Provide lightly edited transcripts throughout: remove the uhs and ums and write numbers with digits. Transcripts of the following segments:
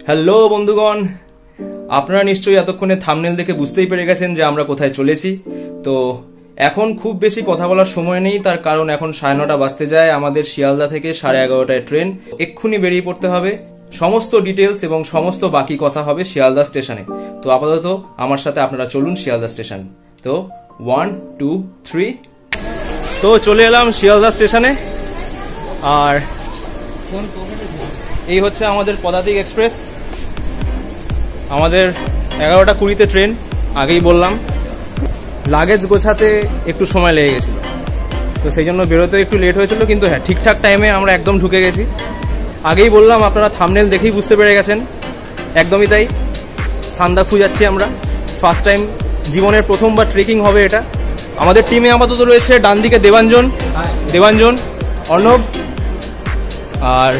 Hello বন্ধুগণ, আপনারা নিশ্চয়ই এতক্ষণে থাম্বনেল দেখে বুঝতেই পেরে গেছেন যে আমরা কোথায় চলেছি। তো এখন খুব বেশি কথা বলার সময় নেই, তার কারণ এখন 9:30 বাজতে যায়। আমাদের শিয়ালদা থেকে 11:30টায় ট্রেন, এক্ষুনি বেরিয়ে পড়তে হবে। সমস্ত ডিটেলস এবং সমস্ত বাকি কথা হবে শিয়ালদা স্টেশনে। তো আপাতত আমার সাথে আপনারা চলুন শিয়ালদা স্টেশন। তো 1, 2, 3। তো চলে এলাম শিয়ালদা স্টেশনে। আর এই হচ্ছে আমাদের পদাতিক এক্সপ্রেস। আমাদের 11:20-তে ট্রেন, আগেই বললাম। লাগেজ গোছাতে একটু সময় লেগে গেছিল, তো সেই জন্য বেরোতে একটু লেট হয়েছিল, কিন্তু হ্যাঁ ঠিকঠাক টাইমে আমরা একদম ঢুকে গেছি। আগেই বললাম, আপনারা থাম্বনেল দেখেই বুঝতে পেরে গেছেন। একদমই তাই, সান্দাকফু যাচ্ছি আমরা। ফার্স্ট টাইম, জীবনের প্রথমবার ট্রেকিং হবে এটা। আমাদের টিমে আপাতত রয়েছে ডান দিকে দেবাঞ্জন, অর্ণব আর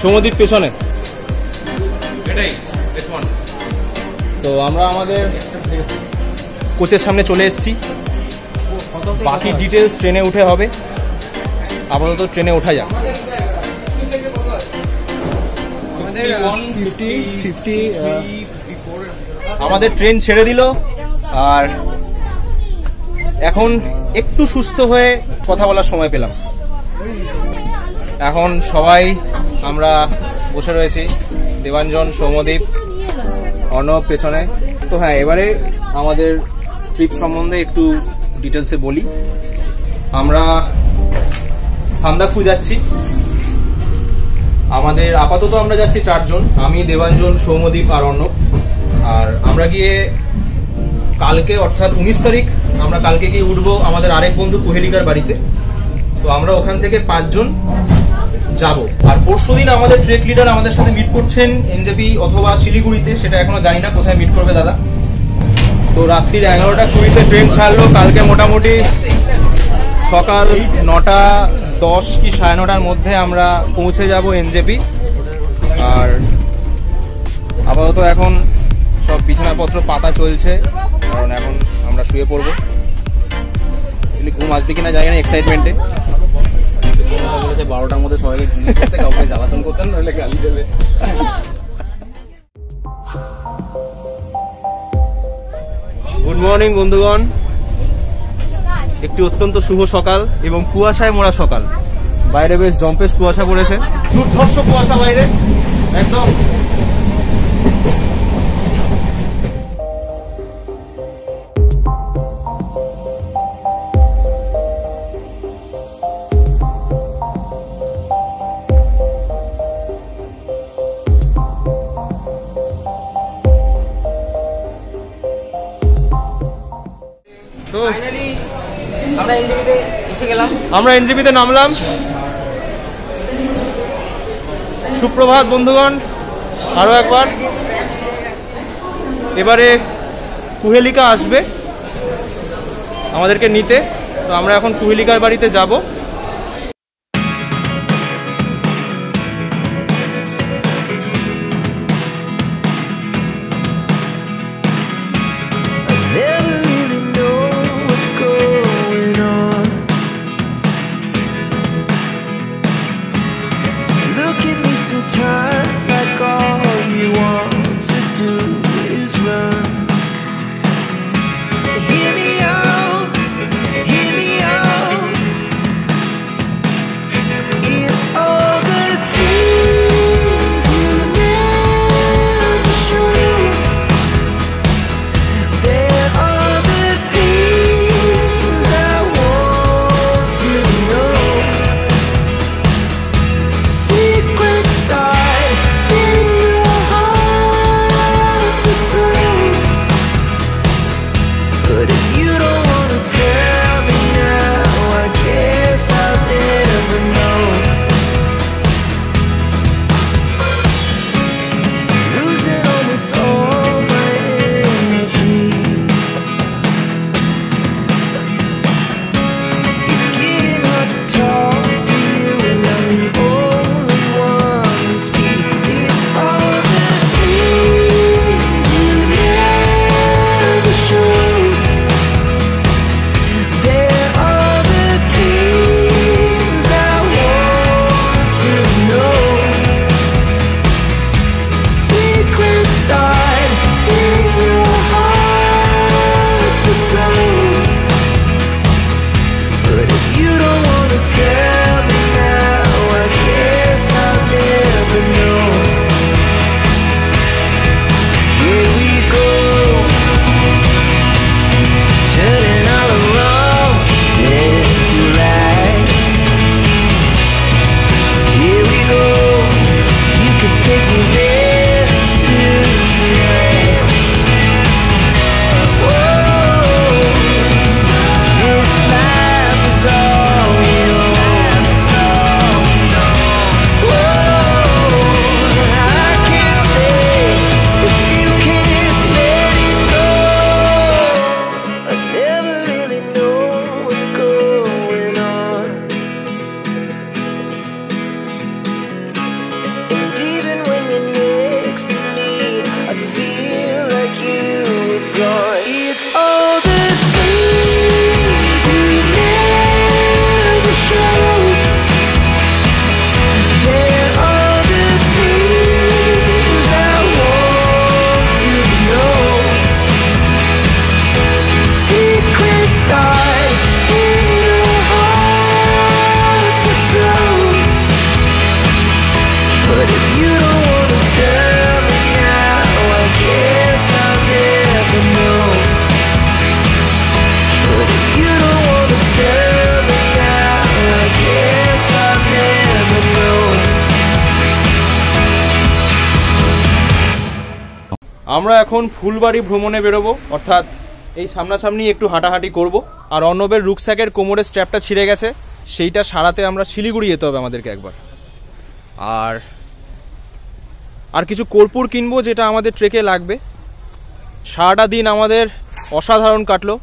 সৌমদীপ পেছনে। তো আমরা আমাদের কোচের সামনে চলে এসেছি। বাকি ডিটেলস ট্রেনে উঠে হবে। আপাতত ট্রেনে ওঠা যাক। আমাদের ট্রেন ছেড়ে দিল, আর এখন একটু সুস্থ হয়ে কথা বলার সময় পেলাম। এখন সবাই আমরা বসে রয়েছি, দেবাঞ্জন, সৌমদীপ, অর্ণব পেছনে। তো হ্যাঁ, এবারে আমাদের ট্রিপ সম্বন্ধে একটু ডিটেলসে বলি। আমরা সান্দাকফু যাচ্ছি। আমাদের আপাতত আমরা যাচ্ছি 4 জন, আমি, দেবাঞ্জন, সৌমদীপ আর অর্ণব। আর আমরা গিয়ে কালকে, অর্থাৎ 19 তারিখ, আমরা কালকে গিয়ে উঠবো আমাদের আরেক বন্ধু কুহেলিকার বাড়িতে। তো আমরা ওখান থেকে 5 জন যাব। আর পরশুদিন আমাদের ট্রেক লিডার আমাদের সাথে মিট করছেন এনজেপি অথবা শিলিগুড়িতে, সেটা এখনো জানি না কোথায় মিট করবে দাদা। তো রাত্রির 11:20-তে ট্রেন ছাড়লো। কালকে মোটামুটি সকাল 9:10 কি 9:30-র মধ্যে আমরা পৌঁছে যাব এনজেপি। আর আপাতত এখন সব বিছানাপত্র পাতা চলছে, কারণ এখন আমরা শুয়ে পড়বো। ঘুম আসবে কিনা জানি না, এক্সাইটমেন্টে। 12টার মধ্যে সবাইকে কাউকে জ্বালাতন করতেন, নইলে গালি দেবে। গুড মর্নিং বন্ধুগণ। একটি অত্যন্ত শুভ সকাল এবং কুয়াশায় মোড়া সকাল। বাইরে বেশ জম্পেস কুয়াশা পড়েছে, দুর্ধর্ষ কুয়াশা বাইরে একদম। তো আমরা এনজেপিতে নামলাম। সুপ্রভাত বন্ধুগণ, আরো একবার। এবারে কুহেলিকা আসবে আমাদেরকে নিতে। তো আমরা এখন কুহেলিকার বাড়িতে যাব। আমরা এখন ফুলবাড়ি ভ্রমণে বেরোবো, অর্থাৎ এই সামনাসামনি একটু হাঁটাহাঁটি করব। আর অর্ণবের রুকস্যাকের কোমরের স্ট্র্যাপটা ছিঁড়ে গেছে, সেইটা সারাতে আমরা শিলিগুড়ি যেতে হবে আমাদেরকে একবার। আর কিছু কর্পূর কিনবো যেটা আমাদের ট্রেকে লাগবে। সারাটা দিন আমাদের অসাধারণ কাটলো।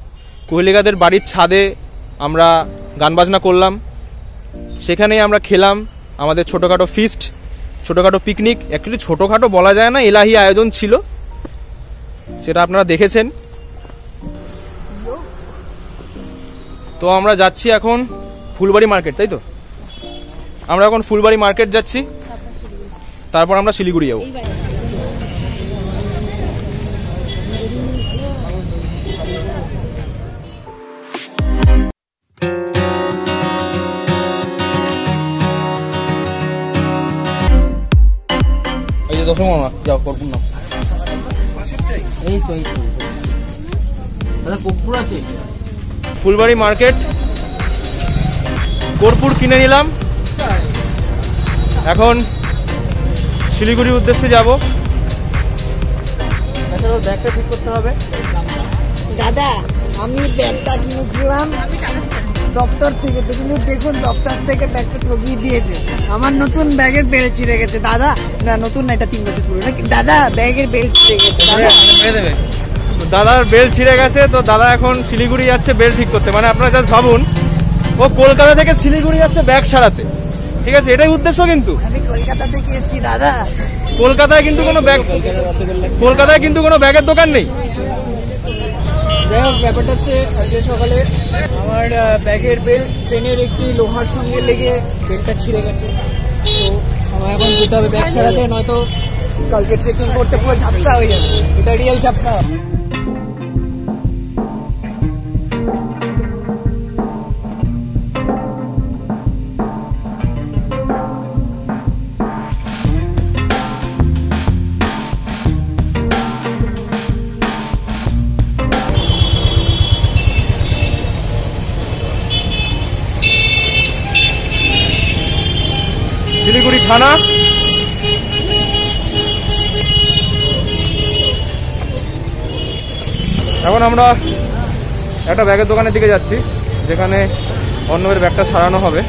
কোহেলিকাদের বাড়ির ছাদে আমরা গান বাজনা করলাম, সেখানেই আমরা খেলাম আমাদের ছোটোখাটো ফিস্ট, ছোটোখাটো পিকনিক। অ্যাকচুয়ালি ছোটোখাটো বলা যায় না, এলাহি আয়োজন ছিল, সেটা আপনারা দেখেছেন। তো আমরা যাচ্ছি এখন ফুলবাড়ি মার্কেট, তাই তো? আমরা এখন ফুলবাড়ি মার্কেট যাচ্ছি, তারপর আমরা শিলিগুড়ি যাবো। এই যে দশম যাও কর্পূর নাও। এই তো দাদা কর্পূর আছে। ফুলবাড়ি মার্কেট, কর্পূর কিনে নিলাম। এখন শিলিগুড়ির উদ্দেশ্যে যাব। ব্যাগটা ঠিক করতে হবে। দাদা আমি ব্যাগটা কিনেছিলাম দপ্তর থেকে, কিন্তু দেখুন দপ্তর থেকে ব্যাগটা ঠকিয়ে দিয়েছে। আমার নতুন ব্যাগের বেল্ট ছিঁড়ে গেছে দাদা। না নতুন না, এটা 3 বছর পুরো। দাদা ব্যাগের বেল্ট ছিঁড়ে গেছে। দাদার বেল্ট ছিঁড়ে গেছে, তো দাদা এখন শিলিগুড়ি যাচ্ছে বেল্ট ঠিক করতে। মানে আপনারা জাস্ট ভাবুন, ও কলকাতা থেকে শিলিগুড়ি যাচ্ছে ব্যাগ সারাতে, ঠিক আছে? এটাই উদ্দেশ্য। কিন্তু আমি কলকাতা থেকে এসেছি দাদা। কলকাতায় কিন্তু কোনো ব্যাগের দোকান নেই। যাই হোক, ব্যাপারটা হচ্ছে আজকে সকালে আমার ব্যাগের বেল্ট ট্রেনের একটি লোহার সঙ্গে লেগে বেল্টটা ছিঁড়ে গেছে। তো আমার এখন যেতে হবে ব্যাগ সারাতে, নয়তো কালকে ট্রেকিং করতে পুরো ঝাপসা হয়ে যাবে। এটা রিয়েল ঝাপসা। শিলিগুড়ি থানা, এখন আমরা একটা ব্যাগের দোকানের দিকে যাচ্ছি, যেখানে অর্ণবের ব্যাগটা সারানো হবে।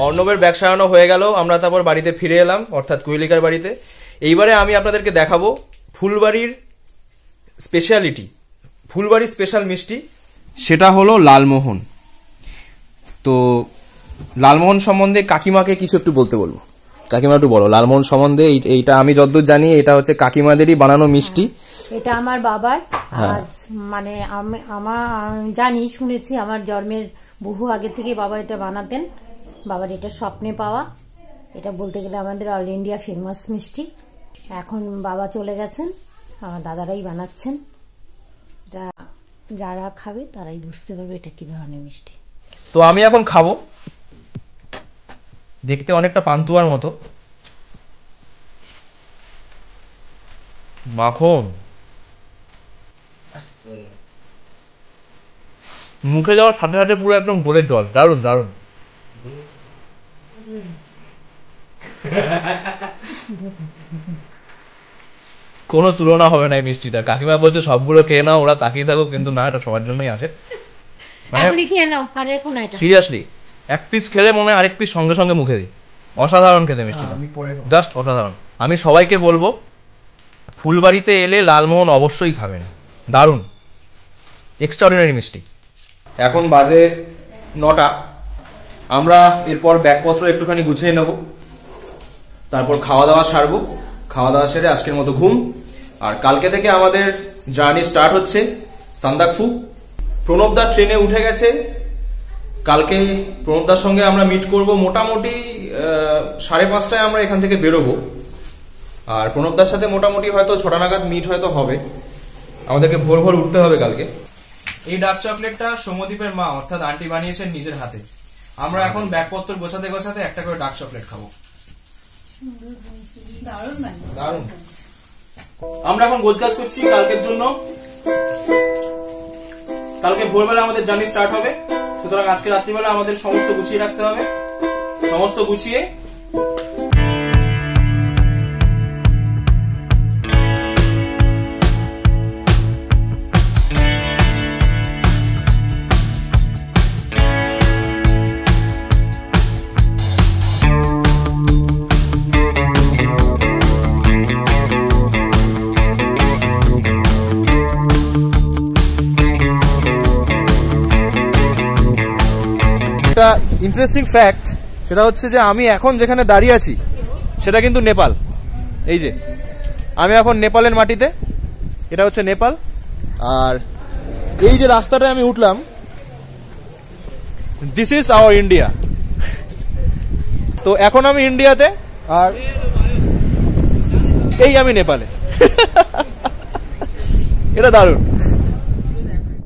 অর্ণবের ব্যাগ সারানো হয়ে গেল, আমরা তারপর বাড়িতে ফিরে এলাম, অর্থাৎ কোহেলিকার বাড়িতে। এইবারে আমি আপনাদেরকে দেখাবো ফুলবাড়ির স্পেশালিটি, ফুলবাড়ির স্পেশাল মিষ্টি, সেটা হলো লালমোহন। তো লালমোহন সম্বন্ধে কাকিমাকে কিছু একটু বলতে বলবো। কাকিমা একটু বলো লালমোহন সম্বন্ধে। এইটা আমি যতদূর জানি এটা হচ্ছে কাকিমাদেরই বানানো মিষ্টি। এটা আমার বাবার, আজ মানে আমার জানি, শুনেছি আমার জন্মের বহু আগে থেকে বাবা এটা বানাতেন। বাবার এটা স্বপ্নে পাওয়া, এটা বলতে গেলে আমাদের অল ইন্ডিয়া ফেমাস মিষ্টি। এখন বাবা চলে গেছেন, আমার দাদারাই বানাচ্ছেন। এটা যারা খাবে তারাই বুঝতে পারবে এটা কি ধরনের মিষ্টি। তো আমি এখন খাবো। দেখতে অনেকটা পান্তুয়ার মতো। মাখন মুখে যাওয়ার সাথে সাথে পুরো একদম গোলের জল। দারুণ দারুণ। কোনো তুলনা হবে না এই মিষ্টিটা। কাকিমা বলছে সবগুলো খেয়ে নাও, ওরা তাকিয়ে থাকো, কিন্তু না, এটা সবার জন্যই আসে। সিরিয়াসলি এক পিস খেলে মনে হয় আরেক পিস সঙ্গে সঙ্গে মুখে দিই। অসাধারণ খেতে মিষ্টিটা, জাস্ট অসাধারণ। আমি সবাইকে বলবো ফুলবাড়িতে এলে লালমোহন অবশ্যই খাবেন, দারুণ, এক্সট্রাঅর্ডিনারি মিষ্টি। এখন বাজে 9টা। আমরা এরপর ব্যাগপত্র একটুখানি গুছিয়ে নেব, তারপর খাওয়া দাওয়া সারবো। খাওয়া দাওয়া সেরে আজকের মতো ঘুম। আর কালকে থেকে আমাদের জার্নি স্টার্ট হচ্ছে সান্দাকফু। প্রণবদা ট্রেনে উঠে গেছে। কালকে প্রণবদার সঙ্গে আমরা মিট করব মোটামুটি 5:30টায় আমরা এখান থেকে বেরোবো। আর প্রণবদার সাথে মোটামুটি হয়তো 6টা নাগাদ মিট হয়তো হবে। আমাদেরকে ভোর ভোর উঠতে হবে কালকে। এই ডার্ক চকলেটটা সৌম্যদীপের মা অর্থাৎ আন্টি বানিয়েছেন নিজের হাতে। আমরা এখন ব্যাগপত্র গোছাতে গোছাতে একটা করে ডার্ক চকলেট খাবো। দারুণ। আমরা এখন গোছগাছ করছি কালকের জন্য। কালকে ভোরবেলা আমাদের জার্নি স্টার্ট হবে, সুতরাং আজকে রাত্রিবেলা আমাদের সমস্ত গুছিয়ে রাখতে হবে। সমস্ত গুছিয়ে যেটা ইন্টারেস্টিং ফ্যাক্ট সেটা হচ্ছে যে আমি এখন যেখানে দাঁড়িয়ে আছি সেটা কিন্তু নেপাল। এই যে আমি এখন নেপালের মাটিতে, এটা হচ্ছে নেপাল। আর এই যে রাস্তাটা আমি উঠলাম, দিস ইজ আওয়ার ইন্ডিয়া। তো এখন আমি ইন্ডিয়াতে আর এই আমি নেপালে। এটা দারুণ।